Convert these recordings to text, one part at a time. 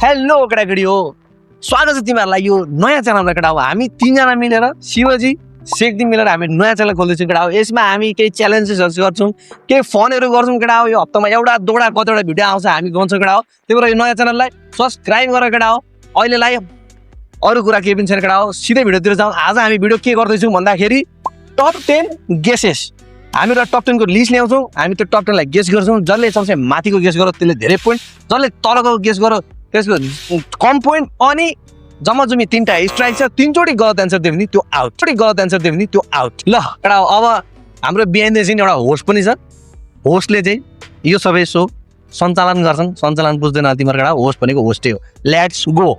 Hello केटाकेटी हो, स्वागत छ तिमीहरूलाई यो नयाँ च्यानलमा। केटा हो हामी तीनजना मिलेर शिवजी शेखदी मिलेर हामी नयाँ च्यानल खोल्दैछौँ। केटा हो यसमा हामी केही च्यालेन्जेसहरू गर्छौँ, केही फनहरू गर्छौँ। केटा हो यो हप्तामा एउटा दोडा कतिवटा भिडियो आउँछ हामी गर्छौँ। केटा हो त्यही भएर यो नयाँ च्यानललाई सब्सक्राइब गरेर केटा हो अहिलेलाई अरू कुरा केही पनि छैन। केटा हो सिधै भिडियोतिर जाउँ। आज हामी भिडियो के गर्दैछौँ भन्दाखेरि टप 10 गेसेस। हामी एउटा टप 10 को लिस्ट ल्याउँछौँ। हामी त्यो टप 10 लाई गेस गर्छौँ। जसले सबसे माथिको गेस गर्यो त्यसले धेरै पोइन्ट, जसले तलको गेस गर्यो त्यसको कम पोइन्ट। अनि जम्मा जम्मी 3टा स्ट्राइक छ। 3 चोटि गलत एन्सर दियो भने त्यो आउट, गलत एन्सर दियो भने त्यो आउट। ल एउटा अब हाम्रो बिहाइन्ड द सिन एउटा होस्ट पनि छ। होस्टले चाहिँ यो सबै सो सञ्चालन गर्छन्। सञ्चालन बुझ्दैन तिमीहरू। केटा होस्ट भनेको होस्टै हो। Let's go.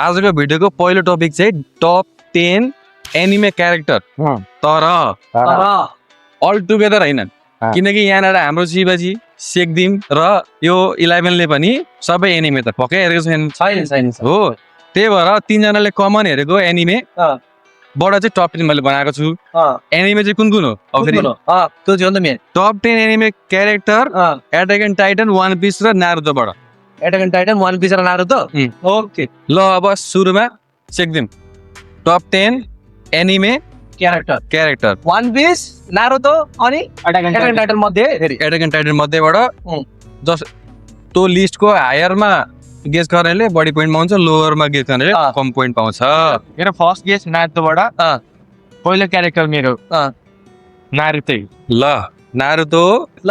आजको भिडियोको पहिलो टपिक चाहिँ टप 10 एनिमे क्यारेक्टर, तर अल टुगेदर होइन। किनकि यहाँनिर हाम्रो शिवजी शेखदिम र यो 11 ले पनि सबै एनिमे त पक्कै हेरेको छैन हो। त्यही भएर तीनजनाले कमन हेरेको एनिमे बाट चाहिँ टप 10 मैले बनाएको छु। एनिमे चाहिँ कुन कुन हो? त्यो चाहिँ हो नि त main top 10 anime character attack on titan, one piece र नारुतोबाट। Attack on titan, one piece र नारुतो। ओके ल अब सुरुमा शेखदिम top 10 anime character one piece, Naruto अनि एटाक एन्ड टाइटन मध्ये फेरि एटाक एन्ड टाइटन मध्येबाट जस त्यो लिस्टको हायरमा गेस गर्नेले बढी पोइन्ट पाउँछ, लोवरमा गेस गर्नेले कम पोइन्ट पाउँछ। मेरो फर्स्ट गेस नारुतोबाट पहिलो क्यारेक्टर मेरो नारुतो। ल नारुतो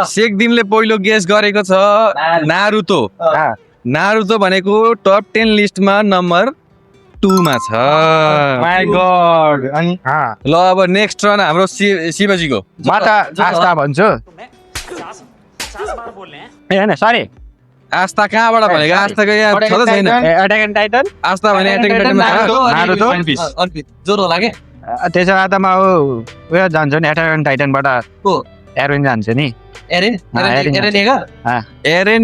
शेखदिमले पहिलो गेस गरेको छ नारुतो। नारुतो भनेको टप 10 लिस्टमा नम्बर 2 मा छ। My God. अनि ल अब नेक्स्ट रन हाम्रो शिवजीको। म त आस्था भन्छु। ए हैन सरी, आस्था कहाँबाट भनेको? आस्थाको यहाँ छ त छैन? एटाक एन्ड टाइटन आस्था भने attack and टाइटनमा Naruto one piece जोर होला के त्यसो भए त म उयो जान्छु नि, एटाक एन्ड टाइटनबाट को एरोइन जान्छु नि। एरेन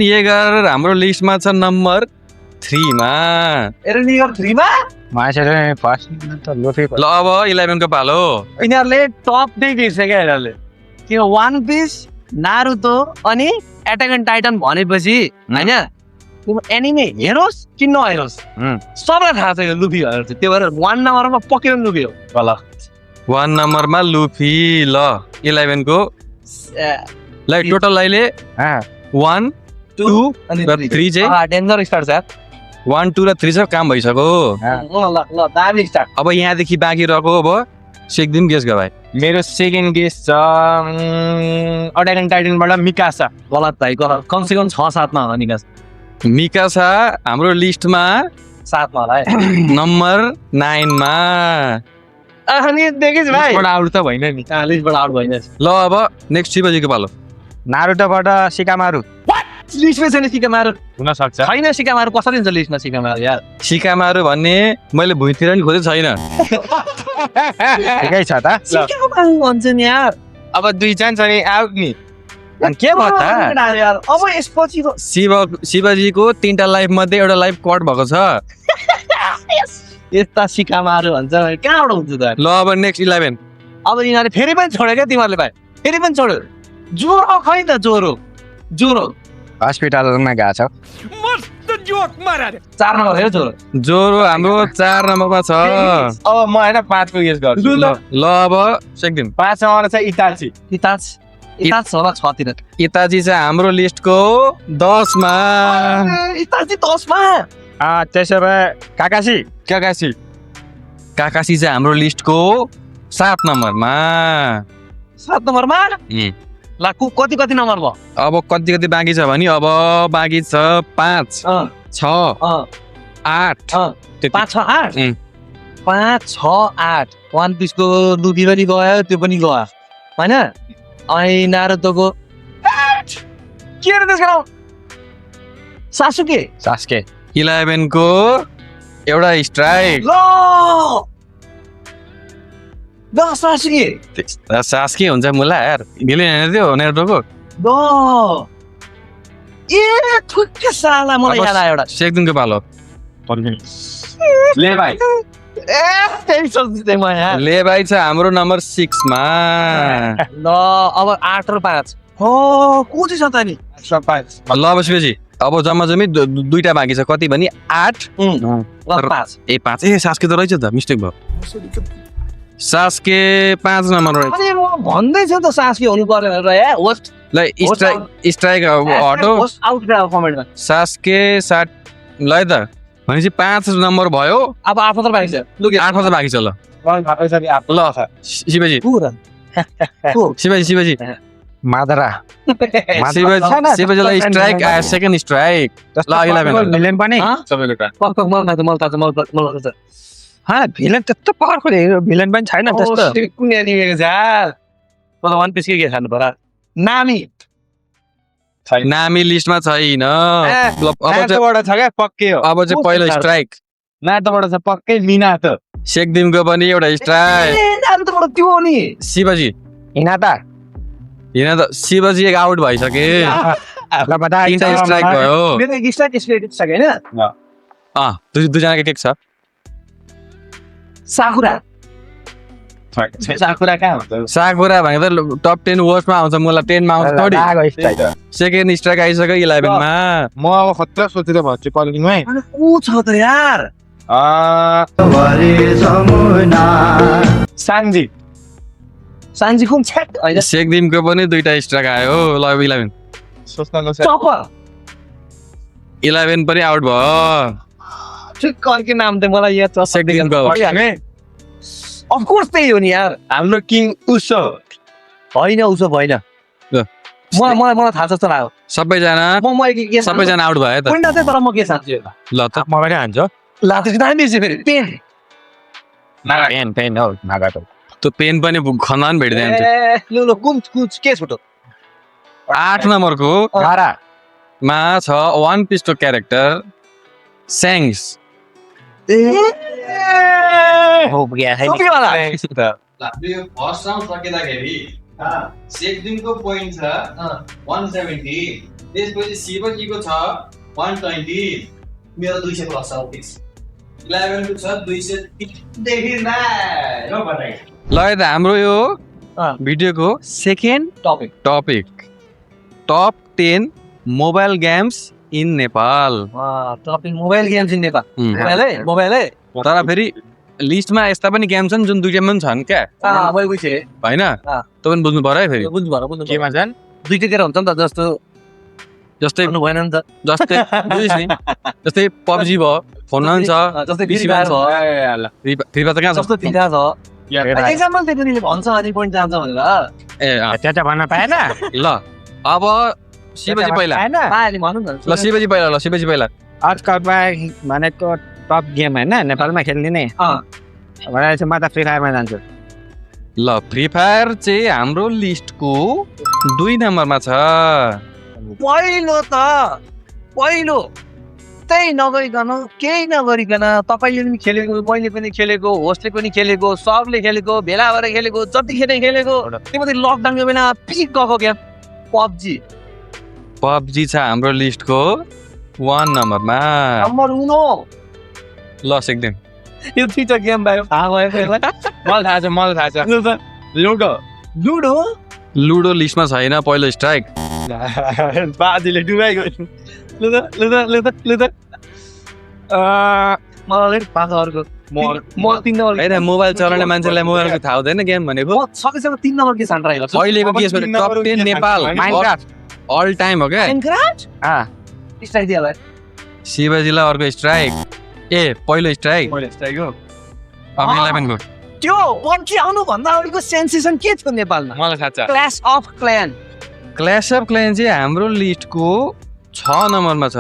येगर हाम्रो लिस्टमा छ नम्बर 3 मा। एरेन 3 मा मान्छेले फर्स्ट त लोफे। ल अब 11 को पालो। यिनीहरूले टप नै दिन्छ क्या यिनीहरूले। के वान पिस, नारुतो अनि एटाक एन्ड टाइटन भनेपछि होइन तिम्रो एनिमे हेरोस् कि नहेरोस् सबलाई थाहा छ यो लुफी भनेर चाहिँ। त्यो भएर 1 नम्बरमा पक्कै पनि लुफी हो। ल 1 नम्बरमा लुफी। ल 11 को ल टोटल अहिले 1 2 र 3 चाहिँ डेन्जर स्टार्ट छ। 1 2 र 3 चाहिँ काम भइसक्यो। ल दामी स्टार्ट। अब यहाँदेखि बाँकी रहेको अब शेखदिम गेस गर भाइ। मेरो सेकेन्ड गेस छ एटाक एन्ड टाइटनबाट मिकासा। गलत भाइ गलत। कमसे कम 6-7 मा होला निकास। मिकासा हाम्रो लिस्टमा 7 मा होला है। नम्बर 9 मा। अनि देखिस् भाइ लिस्टबाट आउट त भएन नि। लिस्टबाट आउट भइन्छ। ल अब नेक्स्ट शिवजीको पालो। नारुतोबाट सिकामारु। लिस्टमै छैन सिकामारु। हुन सक्छ। छैन सिकामारु। कसरी हुन्छ लिस्टमा सिकामारु यार? सिकामारु भन्ने मैले भुइँतिर नि खोजेको छैन। ठिकै छ त। सिकामारु भन्छ नि यार। अब 2 चान्स अनि आउट नि। अनि के भयो त यार? अब यसपछि शिवजीको 3टा लाइफ मध्ये एउटा लाइफ कट भएको छ। यस्ता सिकामारु भन्छ कहाँबाट हुन्छ त? ल अब नेक्स्ट 11। अब यिनीहरूले फेरि पनि छोड्यो क्या तिमीहरूले भाइ? फेरि पनि छोड्यो। ज्वरो खै त ज्वरो हस्पिटलमा गएको छ। 4 नम्बर हो ज्वरो। जोरो हाम्रो 4 नम्बरमा छ। अब म हैन 5 को गेस गर्छु। ल अब शेखदिम 5 नम्बरमा छ इताची। इताच होला 6 तिर। इताची चाहिँ हाम्रो लिस्टको 10 मा। इताची 10 मा। त्यसो भए काकासी। काकासी चाहिँ हाम्रो लिस्टको 7 नम्बरमा। 7 नम्बरमा ल कति नम्बर भयो? अब कति बाँकी छ भने अब बाँकी छ 5 6 8 5 6 8 5 6 8। वान पिसको लुफी पनि गयो, त्यो पनि गयो होइन। अनि नारुतोको के रे त्यसको सासुके 11 को एउटा स्ट्राइक। ल सासुके सासके हुन्छ मुला यार। मिलेन हैन त्यो नारुतोको। ए ठुक्क साला मलाई याद आयो एउटा। शेखदिमको पालो। ले भाइ। त्यही सोच्दै म यहाँ। ले भाइ छ हाम्रो नम्बर 6 मा। ल अब 8 र 5 को चाहिँ छ त नि? ल अब शिवजी अब जम्मा जम्मी दुईटा बाँकी छ कति भने 8 5 ए 5 ए सास्के त रहेछ त मिस्टेक भयो सास्के 5 नम्बर रहेछ अरे म भन्दैछु त सास्के हुनु पर्यो र होस्ट ल स्ट्राइक हटो होस्ट आउट गराउ कमेन्टमा सास्के 60 ल है त भनेपछि 5 नम्बर भयो अब 8 मात्र बाँकी छ लु 8 मात्र बाँकी छ ल ल शिवजी शिवजी मादरा शिवजीलाई स्ट्राइक सेकेन्ड स्ट्राइक ल 11 भिलेन पनि भिलेन त्यस्तो पावरफुल भिलेन पनि छैन त्यस्तो कुन एनिमेको छ मलाई वन पिस के खानु पर्यो नामी नामी लिस्टमा छैन अब नाटोबाट छ क्या पक्कै हो अब चाहिँ पहिलो स्ट्राइक नाटोबाट छ पक्कै मिनातो सेकदिमको पनि एउटा स्ट्राइक नाटोबाट त्यो हो नि शिवजी हिनाता हिँड त शिवजी आउट भइसके तीनटा स्ट्राइक भयो मेरो एक स्ट्राइक स्ट्रेट छ हैन दुईजनाको टेक छ साकुरा साकुरा कहाँ हुन्छ साकुरा भनेको त टप 10 वर्स्टमा आउँछ मलाई 10 मा आउँछ थोडी सेकेन्ड स्ट्राइक आइसक्यो 11 मा म अब खतरा सोचेर भन्छु कलिङमै अनि को छ त यार साङ्जी सान्जी कुन छ्याट हैन सेकदिमको पनि दुईटा स्ट्राइक आयो ल 11 सोच्नको टपर 11 पनि आउट भयो ठिक अर्कै नाम त मलाई याद छ सेकदिमको अफ कोर्स त्यही हो नि यार हाम्रो किङ उसो होइन उसो भएन मलाई थाहा छ जस्तो लाग्यो सबैजना म के सबैजना आउट भयो त पोइन्ट चाहिँ तर म के सान्छु ल त म पनि हान्छु ला त्यसको नाम बिर्से फेरि पेन पेन हो नागाटो त्यो पेन पनि खनान भेट्दै हुन्छ ल कुन के छोटो 8 नम्बरको गारा मा छ वन पिसको क्यारेक्टर स्याङ्स हो गया है टोपी वाला यो फर्स्ट राउन्ड सकिँदाखेरि सेकदिमको पोइन्ट छ 170 त्यसपछि शिवजीको छ 120 मेरो 200 प्लस छ फिक्स 11 को छ 230 देखि न ल है त हाम्रो यो भिडियोको second topic top 10 mobile games in Nepal topic mobile games in Nepal मोबाइलै तर फेरि लिस्टमा यस्ता पनि गेम छन् जुन दुईटा पनि छन् क्या मैले बुझेँ होइन त्यो पनि बुझ्नु पर्यो है फेरि बुझ्नु केमा छन् दुईटातिर हुन्छ नि त जस्तै भन्नु भएन नि त जस्तै बुझिस् नि जस्तै पब्जी भयो फोनमा पनि छ जस्तै PC फ्री मा फायर छ फ्री फायर त कहाँ छ जस्तो तिनटा छ एक्जाम्पल दिएको नि भन्छ अनि पोइन्ट जान्छ भनेर ए त्यता भन्न पाएन ल अब शिवजी पहिला पाएन पायो नि भन्नु न ल शिवजी पहिला आजकलमा भनेको टप गेम होइन नेपालमा खेलिदिने भनेपछि म त फ्री फायरमा जान्छु ल फ्री फायर चाहिँ हाम्रो लिस्टको 2 नम्बरमा छ पहिलो त्यही नगरिकन केही नगरिकन तपाईँले पनि खेलेको मैले पनि खेलेको होस्टले पनि खेलेको सबले खेलेको भेला भएर खेलेको जतिखेर खेलेको त्योमध्ये लकडाउनको बेला पिक गएको गेम पब्जी छ हाम्रो लिस्टको 1 नम्बरमा नम्बर 1 ल सेक्दिम यो दुईटा गेम भयो थाहा भयो फेरि मलाई थाहा छ लुडो लुडो लिस्टमा छैन पहिलो स्ट्राइक बाजीले डुबाइगयो मलाई पाँच अर्को म 3 नम्बर होइन मोबाइल चलाउने मान्छेलाई मोबाइलको थाहा हुँदैन गेम भनेको म सकेसम्म 3 नम्बर के छान्ट राखेको छु अहिलेको केस भने टप 10 नेपाल अल टाइम हो क्या माइनक्राफ्ट स्ट्राइक दिएला शिवजीलाई अर्को स्ट्राइक ए पहिलो स्ट्राइक मैले स्ट्राइक हो अब 11 को त्यो पब्जी आउनु भन्दा अगाडिको सेन्सेसन के थियो नेपालमा मलाई थाहा छ क्ल्याश अफ क्ल्यान चाहिँ हाम्रो लिस्टको 6 नम्बरमा छ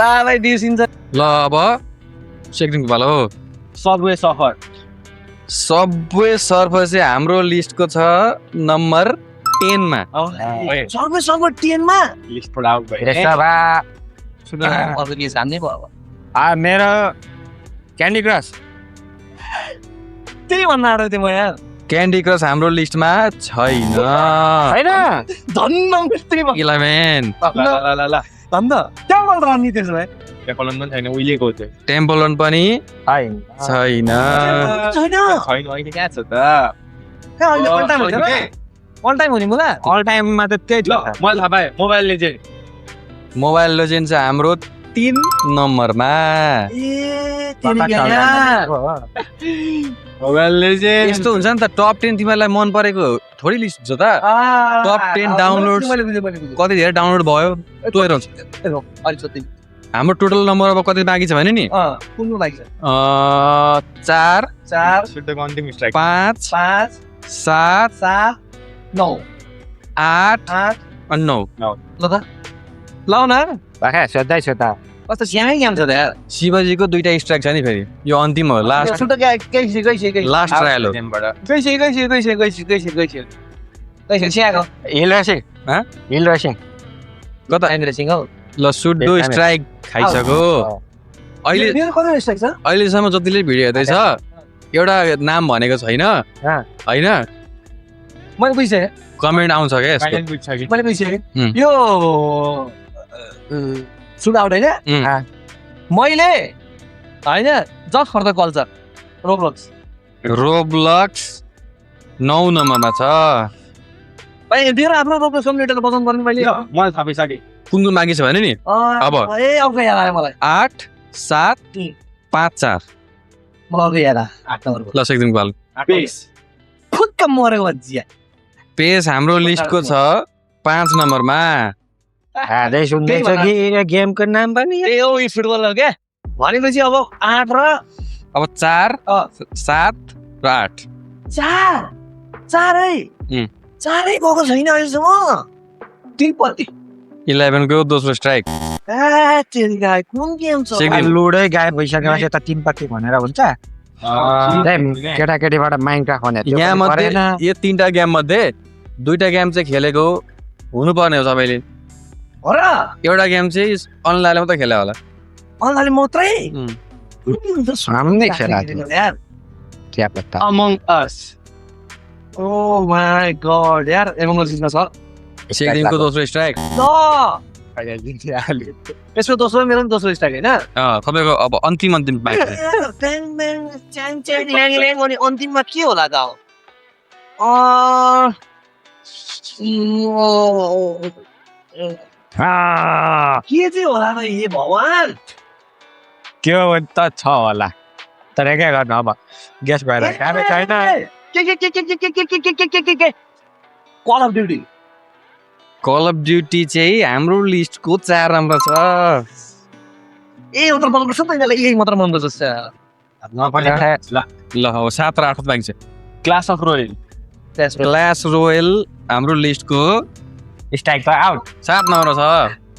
बाबाई बिर्सिन्छ ल अब सेक्दिमको पालो हो सबवे सफर चाहिँ हाम्रो लिस्टको छ नम्बर 10 मा सबवे सफर 10 मा लिस्टबाट आउट भयो अब के जान्ने भयो मेरो क्यान्डी क्रस त्यही भन्न आँटेको थिएँ म यार क्यान्डी क्रस हाम्रो लिस्टमा छैन होइन धन्न त्यही 11 ल धन्न त्यहाँबाट रन्नी त्यसो भए टेम्पलन पनि छैन उहिलेको थियो टेम्पल रन पनि छैन छैन छैन अहिले कहाँ छ त कहाँ अहिले अल टाइम हो नि मलाई अल टाइममा त त्यही छ मलाई थाहा पाएँ मोबाइलले चाहिँ मोबाइल लेजेन्ड चाहिँ हाम्रो 3 नम्बरमा मोबाइल लेजेन्ड यस्तो हुन्छ नि त टप 10 तिमीलाई मन परेको थोरै लिस्ट हुन्छ त टप 10 डाउनलोड कति धेरै डाउनलोड भयो त्यो हेरौँ हाम्रो टोटल नम्बर अब कति बाँकी छ भने नि 4 शुद्ध अन्तिम स्ट्राइक 5 7 8 अनि 9 ल न बाखा सोध्दै सोध्दा कस्तो स्यामै गेम छ त यार शिवजीको 2टा स्ट्राइक छ नि फेरि यो अन्तिम हो लास्ट सुट लास्ट ट्रायल हो स्याको हिल रेसिङ हाँ? हिल रेसिङ कता हौ ल सुडो स्ट्राइक खाइसक्यो अहिले अहिलेसम्म जतिले भिडियो हेर्दैछ एउटा नाम भनेको छैन होइन मैले बुझिसकेँ कमेन्ट आउँछ क्या यसको मैले बुझिसकेँ यो सुट आउट होइन मैले होइन जस्ट फर द कल्चर रोब्लक्स 9 नम्बरमा छ मेरो आफ्नो रोब्लक्स कम्प्युटर बजाउनु पर्ने मैले मलाई थाहा भइसक्यो कुन कुन बाँकी छ भने नि अब ए अब याद आयो मलाई 8 7 5 4 मलाई याद आयो 8 नम्बरको ल सेक्दिम कल फुक्क मरेको भन्छ पेस हाम्रो लिस्टको छ 5 नम्बरमा हादै सुन्दैछ कि गेमको नाम पनि ए हो यो फुटबल हो क्या भनेपछि अब 8 र अब 4 7 र 8 चारै भएको छैन अहिलेसम्म त्रिपति 11 को दोस्रो स्ट्राइक कुन गेम छ लुडै गायब भइसकेपछि त 3 पत्ती भनेर हुन्छ केटाकेटीबाट माइनक्राफ्ट भनेर यहाँ मध्ये यो 3टा गेम मध्ये 2टा गेम चाहिँ खेलेको हुनुपर्ने हो सबैले हो र एउटा गेम चाहिँ अनलाइनले मात्रै खेले होला अनलाइन मात्रै सामने खेला यार क्या पत्ता among us oh my god यार एमंग अस छ सेक्दिमको दोस्रो स्ट्राइक ल यसको दोस्रो मेरो पनि दोस्रो स्ट्राइक हैन तपाईको अब अन्तिम बाँकी अन्तिममा के होला त के चाहिँ होला त हे भगवान त्यो त छ होला तर के गर्नु अब गेस भएर कामै छैन के call of duty call of duty चाहिँ हाम्रो लिस्टको 4 नम्बर छ ए उता बल्ल छ त यिनीलाई यही मात्र मन पर्छ ल अब 7 र 8 बाँकी छ class of royal class royal हाम्रो लिस्टको स्ट्राइक त आउट 7 नम्बर छ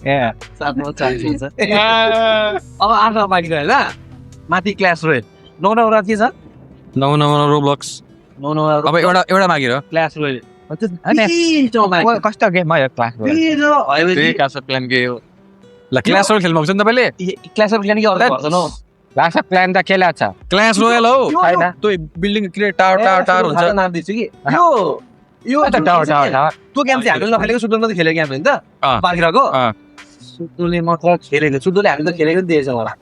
ए अब 8 बाँकी रह्यो ल माथि क्लास रोयल 9 नम्बर के छ 9 नम्बर रोब्लक्स 9 नम्बर अब एउटा बाँकी रह्यो क्लास रोयल कस्तो गेम हो यो क्लास रोयल क्लास अफ क्ल्यान के हो ल क्लास रोयल खेल्नु भएको छ नि तपाईँले क्लास रोयल के अर्थ गर्दैन हौ क्लास अफ क्ल्यान त खेला छ क्लास रोयल हो छैन त्यो बिल्डिङ क्रिएट टावर हुन्छ नाम दिन्छु कि यो त टावर त्यो गेम चाहिँ हामीले नखेलेको सुडोले मात्रै खेलेको गेम हो नि त बाँकिरहेको सुडोले मात्र खेलेको सुडोले हामीले त खेलेको दिएछ मलाई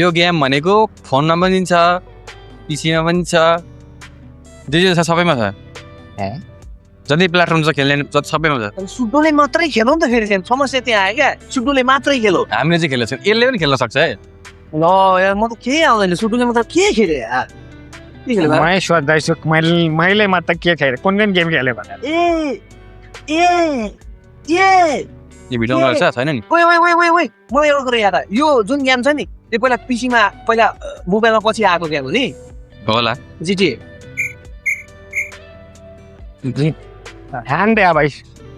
यो गेम भनेको फोनमा पनि छ पिसीमा पनि छ डिजिटल छ सबैमा छ जति प्लेटफर्म छ खेल्ने जति सबैमा छ सुडोले मात्रै खेलौँ त फेरि समस्या त्यहाँ आयो क्या सुडोले मात्रै खेलो हामीले चाहिँ खेलेको छैन यसले पनि खेल्न सक्छ है ल यार म त केही आउँदैन सुडोले मात्र के खेले यार मैं सोच्दैछु मैले मात्र के खेलेँ कुन गेम खेलेँ भनेर यो भिडियोमा रहेछ छैन नि मलाई एउटा कुरा याद आयो यो जुन गेम छ नि त्यो पहिला पिसीमा पहिला मोबाइलमा पछि आएको गेम हो नि होला जिटिए ह्यान्ड दे भाइ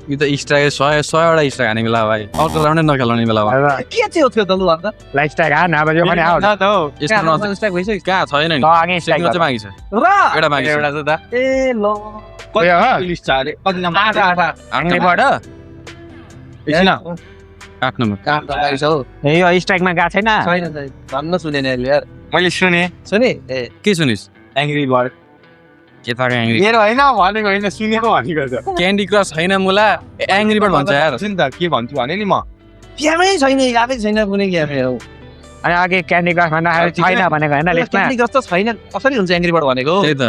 यो त स्ट्राइक 100 वटा स्ट्राइक हाने बेला भाइ अर्को राउन्डै नखेलाउने बेला के चाहिँ हो त्यो त लु अन्त लाइक स्ट्राइक हान अब यो पनि आउट यस्तो स्ट्राइक भइसक्यो कहाँ छैन नि अघि स्ट्राइक सेक्युर चाहिँ बाँकी छ र एउटा बाँकी छ ए ल लिस्ट छ अरे कति नम्बर 8 आङ्ग्लेबाट 8 नम्बर यो स्ट्राइकमा गएको छैन छैन भन्न सुनेन यार मैले सुने सुने ए के सुनिस् एङ्ग्री बर्ड के थाहा एङ्ग्री मेरो होइन भनेको होइन सुनेको भनेको छ क्यान्डी क्रस छैन मुला एङ्ग्री बर्ड भन्छ यार नि त के भन्छु भने नि म गेमै छैन यादै छैन कुनै गेम हो अनि अघि क्यान्डी क्रस भन्दाखेरि छैन भनेको होइन लिस्टमा क्यान्डी क्रस त छैन कसरी हुन्छ एङ्ग्री बर्ड भनेको त्यही त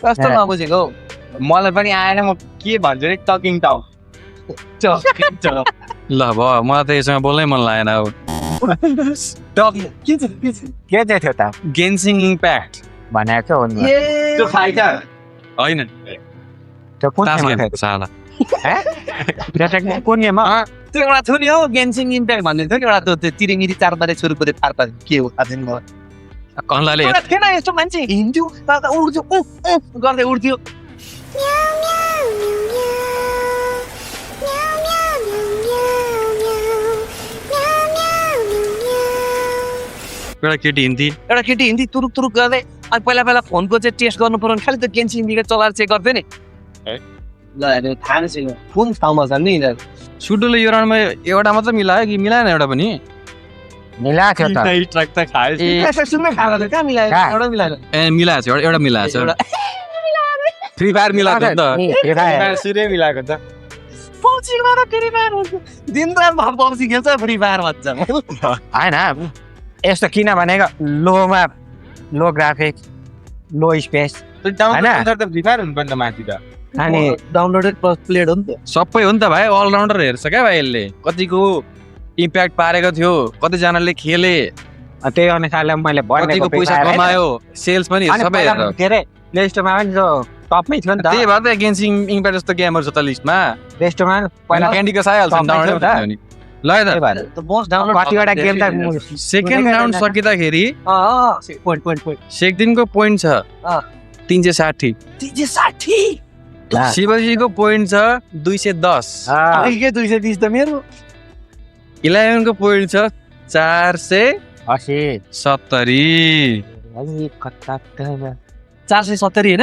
कस्तो नबुझेको मलाई पनि आएन म के भन्छु नि टकिङ टाउ ल भयो मलाई त यसमा बोल्नै मन लागेन अब के चाहिँ थियो त गेन्सिङ इम्प्याक्ट भनेको थियो हो नि त्यो फाइटर होइन त्यो कुन तास गेम गेम साला थियो कुन गेम हो त्यो एउटा थियो नि हौ गेन्सिङ इम्प्याक्ट भन्ने थियो नि एउटा त्यो तिरिमिरी 4 बारे छोरी परे 4 बारे के हो थाहा छैन मलाई कन्लाले एउटा थिएन यस्तो मान्छे हिँड्थ्यो उड्थ्यो गर्दै उड्थ्यो एउटा केटी हिन्दी एउटा केटी हिँड्थी तुरुक तुरुक गर्दै अनि पहिला फोनको चाहिँ टेस्ट गर्नु पर्यो भने खालि त्यो गेन्सिङ इम्प्याक्ट चलाएर चेक गर्थ्यो नि ल हेर्नु थाहा नै छैन कुन ठाउँमा छ नि यिनीहरू सुडोले यो राउन्डमा एउटा मात्र मिलायो कि मिलाएन एउटा पनि मिलाएको थियो त सुन्नै खाएको थियो कहाँ मिलायो कहाँ? एउटा मिलाएन ए मिलाएको छ एउटा मिलाएको छ एउटा फ्री फायर मिलाएको छ नि त सुरै मिलाएको त पब्जीबाट फ्री फायर हुन्छ दिनरात पब्जी खेल्छ फ्री फायर भन्छ होइन यस्तो किन भनेको लो ग्राफिक लो स्पेस अनि डाउनलोडेड प्लेड हो नि त सबै हो नि त भाइ अलराउन्डर हेर्छ क्या भाइ यसले कतिको इम्प्याक्ट पारेको थियो कतिजनाले खेले त्यही अनुसारले मैले कतिको पैसा कमायो सेल्स पनि सबै हेरेर के अरे प्ले स्टोरमा पनि जो टपमै थियो नि त त्यही भएर त गेन्सिङ इम्प्याक्ट जस्तो गेमहरू छ त लिस्टमा प्ले स्टोरमा पहिला क्यान्डी क्रस आइहाल्छ नि टपमै थियो डाउनलोड नि ल है त त बस डाउनलोड कतिवटा गेम त सेकेन्ड राउन्ड सकिँदाखेरि पोइन्ट सेकदिनको पोइन्ट छ 360 360 शिवजीको पोइन्ट छ 210 के 230 त मेरो 11 को पोइन्ट छ 470 470 होइन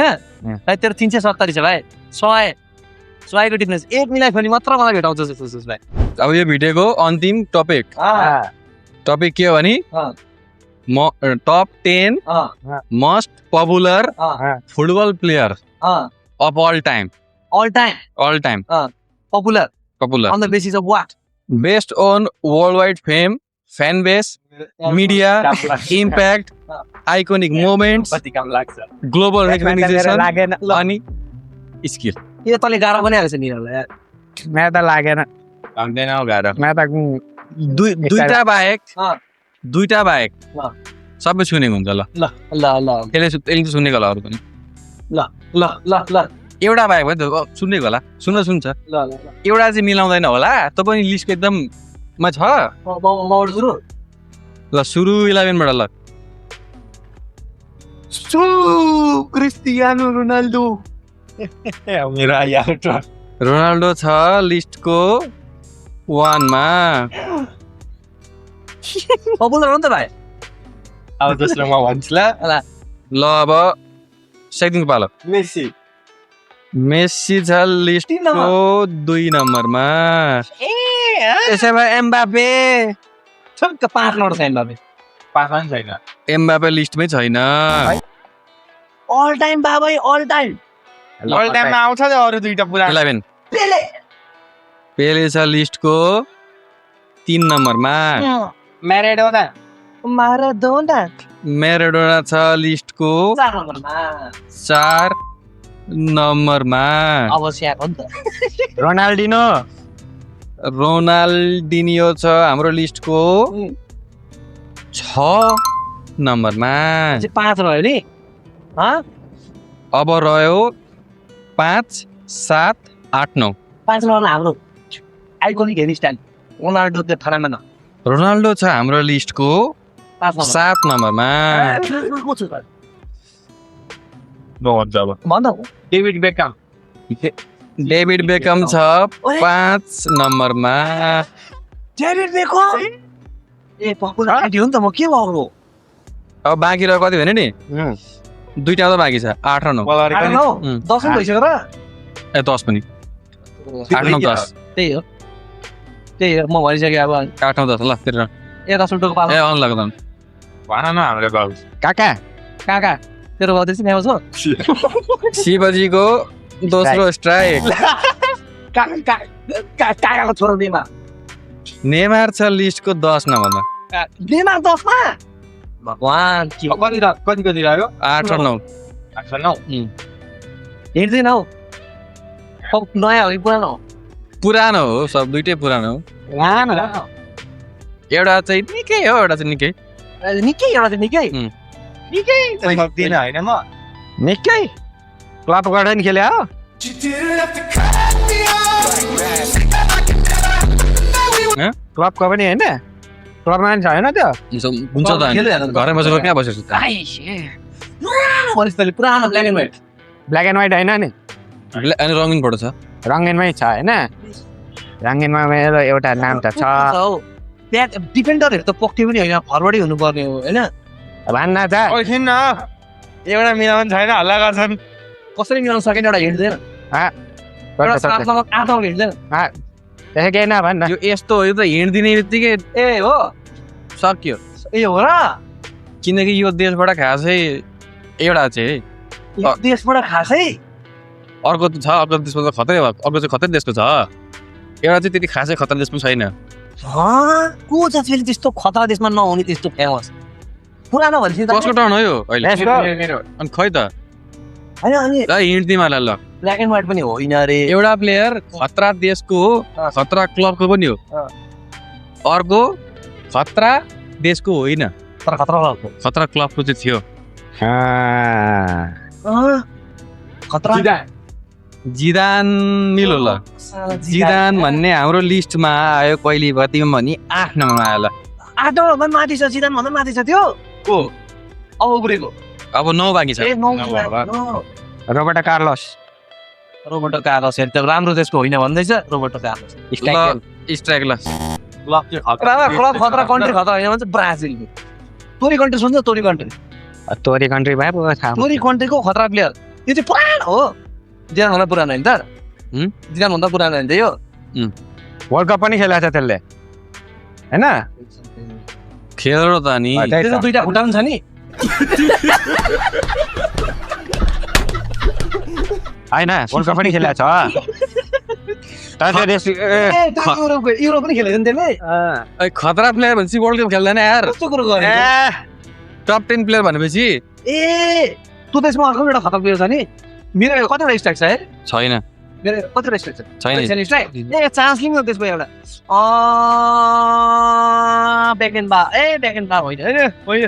भाइ तेरो 370 छ भाइ 100 को डिफरेन्स एक मिलाइ पनि मात्र मलाई भेटाउँछ जस्तो भाइ अब यो भिडियोको अन्तिम टपिक के हो भने top 10 most popular football player of all time popular popular on the basis of what based on worldwide fame, fan base, media, impact, iconic moments, global recognition, अनि skill. यो तले गाह्रो पनि आएको छ नि यिनीहरूलाई मलाई त लागेन लाग्दैन गाह्रो मलाई त दुईटा बाहेक सबै सुनेको हुन्छ ल ल ल ल यसले सुनेको होला अरू पनि ल ल ल ल एउटा बाहेक भयो त सुनेको होला सुन्छ ल ल एउटा चाहिँ मिलाउँदैन होला त पनि लिस्टको एकदममा छ म सुरु ल सुरु 11 बाट ल क्रिस्टियानो रोनाल्डो मेरो आइहाल्छ रोनाल्डो छ लिस्टको 1 मा पपुलर हो नि त भाइ अब दोस्रोमा भन्छु ल अब सेकेन्डको पालो मेस्सी छ लिस्टको 2 नम्बरमा त्यसै भए एम्बापे ठक्क 5 नम्बर छ एम्बापे छैन एम्बापे लिस्टमै छैन अल टाइम बाबै अल टाइममा आउँछ नि अरू दुईटा पुरा 11 पेले पेले छ लिस्टको 3 नम्बरमा म्याराडोना म्याराडोना छ लिस्टको 4 नम्बरमा 4 नम्बरमा अवश्य हो नि त रोनाल्डिनियो छ हाम्रो लिस्टको 6 नम्बरमा 5 रह्यो नि अब रह्यो 5 7 8 9 5 नम्बरमा हाम्रो आइकोनिक हेयर स्टाइल रोनाल्डो त ठरामा न रोनाल्डो छ हाम्रो लिस्टको 7 नम्बरमा डेभिड बेकम छ 5 नम्बरमा ए पपुलर आइडी हो नि त म के गर्नु अब बाँकी रह्यो कति भने नि दुईटा त बाँकी छ 8 र 9 10 भइसक्यो र ए 10 पनि 8 9 10 त्यही हो म भनिसकेँ अब 8 9 10 ल तेरो ए 10 मिनटको पालो ए अन लाग्दैन काका तेरो गर्दैछ नि आउँछ शिवजीको दोस्रो स्ट्राइक काकाको छोरो नेमार छ लिस्टको 10 नम्बरमा नेमार 10 मा भगवान कति रह्यो 8 र 9 हेर्दैन हौ नयाँ हो कि पुरानो हो पुरानो हो सब दुइटै पुरानो हो एउटा चाहिँ निकै हो एउटा चाहिँ निकै निकै एउटा चाहिँ निकै उम्. निकै सक्दिन होइन म निकै क्लब गार्डन खेले हो क्लबको पनि होइन क्लबमा पनि छ होइन त्यो हुन्छ त घरै बसेर कहाँ बसेको छ पुरानो black and white black and white होइन नि अनि रङ्गिन फोटो छ रङ्गिनमै छ होइन रङ्गिनमा मेरो एउटा नाम त छ ब्याक डिफेन्डरहरू त पक्कै पनि होइन फरवर्डै हुनुपर्ने हो होइन भन्न त न एउटा मिलाउनु छैन हल्ला गर्छन् कसरी मिलाउन सकेन एउटा हिँड्दैन एउटा साथमा आठौँ हिँड्दैन त्यसै केही नभन् न यो यस्तो हो यो त हिँड्दिने बित्तिकै ए हो सक्यो ए हो र किनकि यो देशबाट खासै एउटा चाहिँ यो देशबाट खासै अर्को छ अर्को देशमा त खतरै अर्को चाहिँ खतरै देशको छ एउटा चाहिँ त्यति खासै खतरा देश पनि छैन को छ फेरि त्यस्तो खतरा देशमा नहुने त्यस्तो फेमस पुरानो भनेपछि त कसको टर्न हो यो अहिले अनि खै त होइन अनि ल हिँड्दिमा ल ब्ल्याक एन्ड व्हाइट पनि होइन रे एउटा प्लेयर खतरा देशको हो खतरा क्लबको पनि हो अर्को खतरा देशको होइन तर खतरा लाग्छ खतरा क्लबको चाहिँ थियो खतरा जिदान मिलो ल जिदान भन्ने हाम्रो लिस्टमा आयो कहिले कति भनी 8 नम्बरमा आयो ल 8 नम्बरमा माथि छ जिदान भन्दा माथि छ त्यो को अब उब्रेको अब 9 बाँकी छ ए नौ रोबर्टो कार्लोस रोबर्टो कार्लोस हेर त राम्रो देशको होइन भन्दैछ रोबर्टो कार्लोस स्ट्राइक ल क्लब खतरा कन्ट्री खतरा होइन भन्छ ब्राजिल टोरी कन्ट्री सोच्छ टोरी कन्ट्री तोरी कन्ट्री भए पो थाहा टोरी कन्ट्रीको खतरा प्लेयर यो चाहिँ पुरानो हो जिदान भन्दा पुरानो होइन त जिदान भन्दा पुरानो होइन त यो वर्ल्ड कप पनि खेलेको छ त्यसले होइन खेल त नि त्यसको दुईटा खुट्टा पनि छ नि होइन वर्ल्ड कप पनि खेलेको छ तर त्यो देश युरोप पनि खेलेको नि त्यसले खतरा प्लेयर भनेपछि वर्ल्ड कप खेल्दैन यार कस्तो कुरो गर्ने टप 10 प्लेयर भनेपछि ए त्यो देशमा अर्को एउटा खतरा प्लेयर छ नि मेरो कतिवटा स्ट्राइक छ है छैन मेरो कतिवटा स्ट्राइक छ छैन स्ट्राइक ए चान्स लिनु त्यसमा एउटा ब्याकएन्ड बा ए ब्याकएन्ड बा होइन होइन होइन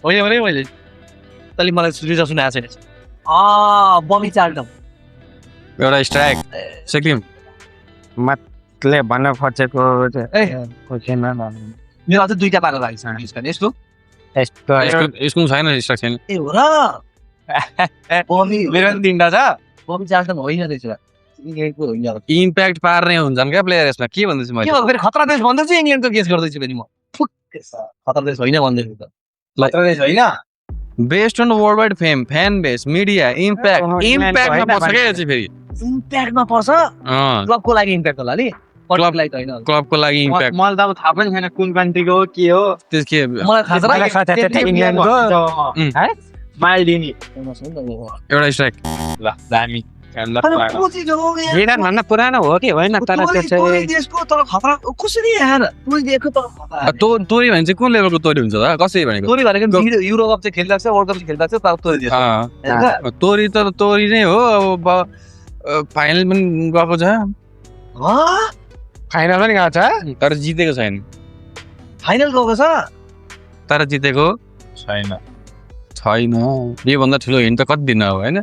होइन भने मैले तैँले मलाई रिजल्ट सुनाएको छैन बबी चार्ल्टन एउटा स्ट्राइक सिक्किम मतले भन्न खोजेको ए मेरो अझै दुईटा पाएको लागि छ यसको यसको छैन स्ट्राइक छैन ए हो र बबी मेरो पनि 3टा छ बबी चार्ल्टन होइन रहेछ इङ्ग्ल्यान्डको होइन इम्प्याक्ट पार्ने हुन्छन् क्या प्लेयर यसमा के भन्दैछु के मैले भयो फेरि खतरा देश भन्दैछु इङ्ग्ल्यान्डको गेस गर्दैछु फेरि म खतरा देश होइन भन्दैछु त खतरा देश होइन based on world wide fame fan base media इम्प्याक्टमा पर्छ क्या यो चाहिँ फेरि इम्प्याक्टमा पर्छ क्लबको लागि इम्प्याक्ट होला नि क्लबलाई त होइन क्लबको लागि इम्प्याक्ट मलाई त अब थाहा पनि छैन कुन कन्ट्रीको हो के हो त्यस के मलाई थाहा छ इङ्ल्यान्डको माइल्डिनी एउटा स्ट्राइक ल दामी जिदान भन्दा पुरानो हो कि होइन तर त्यो चाहिँ देशको तर खतरा कसरी यार टोरी दिएको तर खतरा तोरी भने चाहिँ कुन लेभलको तोरी हुन्छ त कसरी भनेको टोरी भनेको युरो कप चाहिँ खेलिरहेको छ वर्ल्ड कप चाहिँ खेलिरहेको छ तर टोरी देश तोरी त तोरी नै हो अब फाइनल पनि गएको छ फाइनल पनि गएको छ तर जितेको छैन फाइनल गएको छ तर जितेको छैन योभन्दा ठुलो हिन्ट त कति दिन हो होइन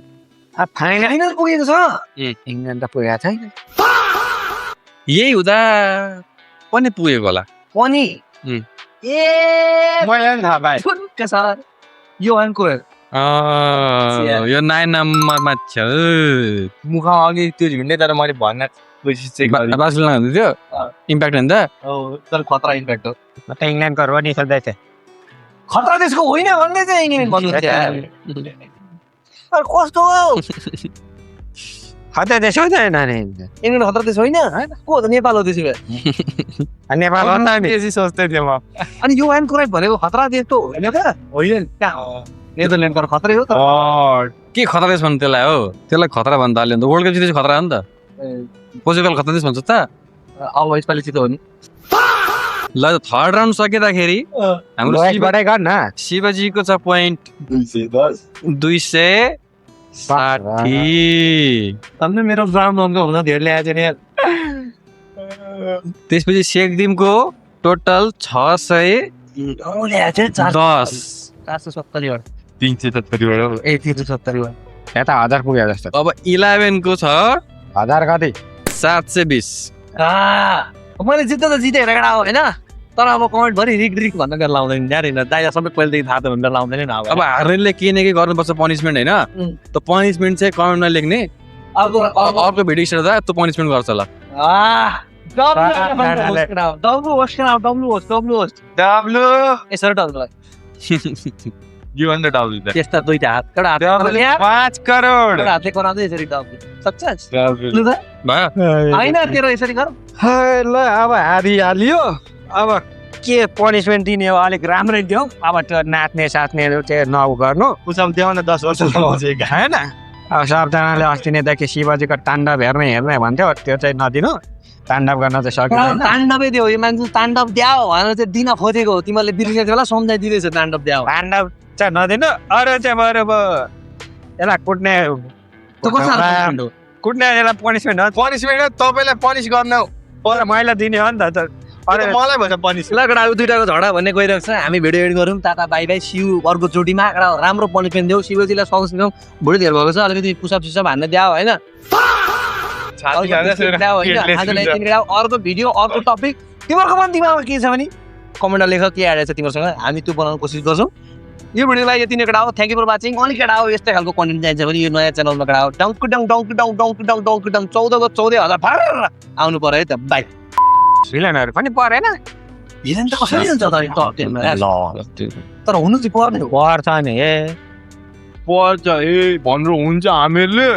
फाइनल पुगेको छ इङ्ल्यान्ड त पुगेको छैन यही हुँदा पनि पुगेको होला पनि ए मलाई पनि थाहा पाएँ ठुक्क छ यो अङ्को यो 9 नम्बरमा छ मुख अघि त्यो झुन्डे तर मैले भन्न कोसिस चाहिँ गरेँ बार्सिलोना हुँदै थियो इम्प्याक्ट होइन त तर खतरा इम्प्याक्ट हो म त इङ्ल्यान्डको रोनी खेल्दै थिएँ खतरा देशको होइन भन्दै चाहिँ इङ्ल्यान्ड भन्नु कस्तो खतरा देश हो छैन इङ्ल्यान्ड खतरा देश होइन को हो त नेपाल हो त्यसो भए नेपाल हो नि बेसी सोच्दै थिएँ म अनि यो वान क्राइफ भनेको खतरा देश त होइन त होइन कहाँ नेदरल्यान्डको खतरै हो त के खतरा देश भन्नु त्यसलाई हो त्यसलाई खतरा भन्नु थाल्यो भने त वर्ल्ड कप जितेपछि खतरा हो नि त पोर्चुगल खतरा देश भन्छ त अब यसपालि चितो हो नि ल थर्ड राउन्ड सकिँदाखेरि हाम्रो लोएस्टबाटै गर न शिवजीको छ पोइन्ट 260 अन्त मेरो राउन्ड नम्बर हुन धेरै ल्याएको थियो नि त्यसपछि सेकदिमको टोटल 610 470 370 ए 370 यता 1000 पुग्यो जस्तो अब 11 को छ 1000 कति 720 मैले जित्दा त जितेँ केटा हो होइन तर अब कमेन्ट भरि रिक रिक भन्दा गरेर लाउँदैन यार होइन दाइला सबै पहिलेदेखि थाहा त भनेर लाउँदैन नि अब हार्नेले के न के गर्नुपर्छ पनिसमेन्ट होइन त पनिसमेन्ट चाहिँ कमेन्टमा लेख्ने अर्को भिडियो स्टार्ट त त्यो पनिसमेन्ट गर्छ ल गिवन द डब्लु द त्यस्ता दुईटा हात एउटा हात 5 करोड एउटा हातले कराउँदै यसरी डब्लु सक्छस् डब्लु भयो होइन तेरो यसरी गर ल अब हारिहाल्यो अब के पनिसमेन्ट दिने हो अलिक राम्रै दियो अब त्यो नाच्ने साच्नेहरू चाहिँ नगर्नु उसम देउन 10 वर्ष लगाउँछ होइन अब सबजनाले अस्ति नेदेखि शिवजीको ताण्डव हेर्ने भन्थ्यो त्यो चाहिँ नदिनु ताण्डव गर्न चाहिँ सकिँदैन ताण्डवै दियो यो मान्छे ताण्डव द्याओ भनेर चाहिँ दिन खोजेको हो तिमीहरूले बिर्सेको बेला सम्झाइदिँदैछ ताण्डव द्याओ ताण्डव चाहिँ नदिनु अरू चाहिँ बरु यसलाई कुट्ने कुट्ने यसलाई पनिसमेन्ट हो पनिसमेन्ट तपाईलाई पनिस गर्न पर मैले दिने हो नि त अरे मलाई भन्छ पनिस ल केटा दुइटाको झगडा भन्ने गइरहेको छ हामी भिडियो एडिट गरौँ टाटा बाई बाई सिउ अर्को चोटिमा केटा राम्रो पनिसमेन्ट देऊ शिवजीलाई सक्सेस देऊ भुँडी धेर भएको छ अलिकति पुसअप सुसअप हान्न द्याओ होइन अर्को भिडियो अर्को टपिक तिमीहरूको पनि दिमागमा के छ भने कमेन्टमा लेख के आइरहेको छ तिमीहरूसँग हामी त्यो बनाउन कोसिस गर्छौँ यो भिडियोलाई यति नै केटा हो थ्याङ्क यू फर वाचिङ अलिक केटा हो यस्तै खालको कन्टेन्ट चाहिन्छ भने यो नयाँ च्यानलमा केटा हो डङ्कु डङ 14,000 फारेर आउनु पर्यो है त बाई भिलनहरू पनि परेन भिलेन त कसरी हुन्छ त तर हुनु चाहिँ पर्ने हो पर्छ नि ए पर्छ ए भनेर हुन्छ हामीहरूले